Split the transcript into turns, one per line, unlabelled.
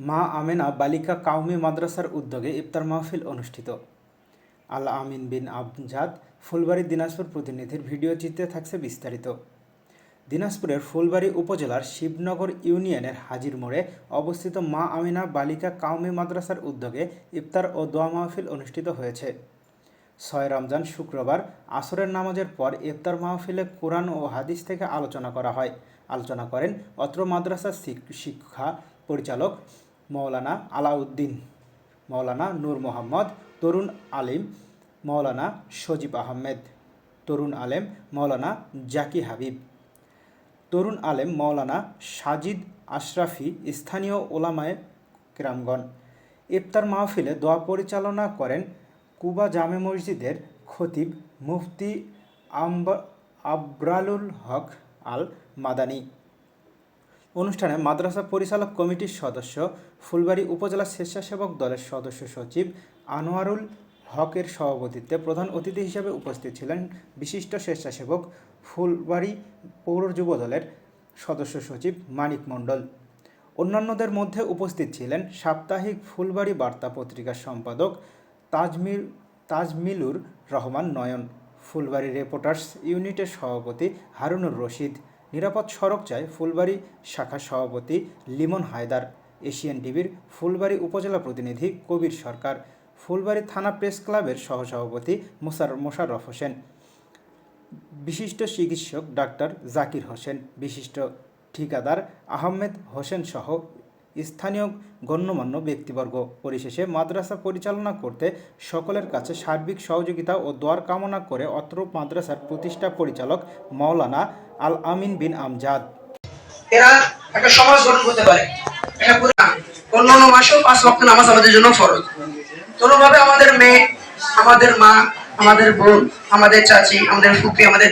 মা আমেনা বালিকা কাউমি মাদ্রাসার উদ্যোগে ইফতার মাহফিল অনুষ্ঠিত। আল আমিন বিন আমজাদ, ফুলবাড়ী দিনাজপুর প্রতিনিধির ভিডিও চিত্রে থাকছে বিস্তারিত। দিনাজপুরের ফুলবাড়ী উপজেলার শিবনগর ইউনিয়নের হাজির মোড়ে অবস্থিত মা আমেনা বালিকা কাউমি মাদ্রাসার উদ্যোগে ইফতার ও দোয়া মাহফিল অনুষ্ঠিত হয়েছে। ৬ রমজান শুক্রবার আসরের নামাজের পর ইফতার মাহফিলে কোরআন ও হাদিস থেকে আলোচনা করা হয়। আলোচনা করেন অত্র মাদ্রাসার শিক্ষা পরিচালক মৌলানা আলাউদ্দিন, মৌলানা নূর মোহাম্মদ, তরুণ আলিম মৌলানা সজীব আহমেদ, তরুণ আলেম মৌলানা জাকি হাবিব, তরুণ আলেম মৌলানা সাজিদ আশরাফি, স্থানীয় ওলামায়ে কেরামগণ। ইফতার মাহফিলে দোয়া পরিচালনা করেন কুবা জামে মসজিদের খতিব মুফতি আবরালুল হক আল মাদানী। অনুষ্ঠানে মাদ্রাসা পরিচালক কমিটির সদস্য, ফুলবাড়ী উপজেলা স্বেচ্ছাসেবক দলের সদস্য সচিব আনোয়ারুল হকের সভাপতিত্বে প্রধান অতিথি হিসেবে উপস্থিত ছিলেন বিশিষ্ট স্বেচ্ছাসেবক, ফুলবাড়ী পৌর যুব দলের সদস্য সচিব মানিক মণ্ডল। অন্যান্যদের মধ্যে উপস্থিত ছিলেন সাপ্তাহিক ফুলবাড়ী বার্তা পত্রিকার সম্পাদক তাজমিলুর রহমান নয়ন, ফুলবাড়ী রিপোর্টার্স ইউনিটের সভাপতি হারুনুর রশিদ, নিরাপদ সড়ক চায় ফুলবাড়ী শাখার সভাপতি লিমন হায়দার, এশিয়ান টিভির ফুলবাড়ী উপজেলা প্রতিনিধি কবির সরকার, ফুলবাড়ী থানা প্রেস ক্লাবের সহসভাপতি মোশাররফ হোসেন, বিশিষ্ট চিকিৎসক ডাক্তার জাকির হোসেন, বিশিষ্ট ঠিকাদার আহমেদ হোসেন সহ স্থানীয় গণ্যমান্য ব্যক্তিবর্গ। পরিশেষে মাদ্রাসা পরিচালনা করতে সকলের কাছে সার্বিক সহযোগিতা ও দোয়ার কামনা করে অত্র মাদ্রাসার প্রতিষ্ঠা পরিচালক মৌলানা আল আমিন বিন আমজাদ।
এরা একটা সমাজ গঠন করতে পারে। অন্যান্য মাসেও 5 ওয়াক্ত নামাজ আমাদের জন্য ফরজ। কোনোভাবে আমাদের মেয়ে, আমাদের মা, আমাদের বোন, আমাদের চাচি, আমাদের ফুপি, আমাদের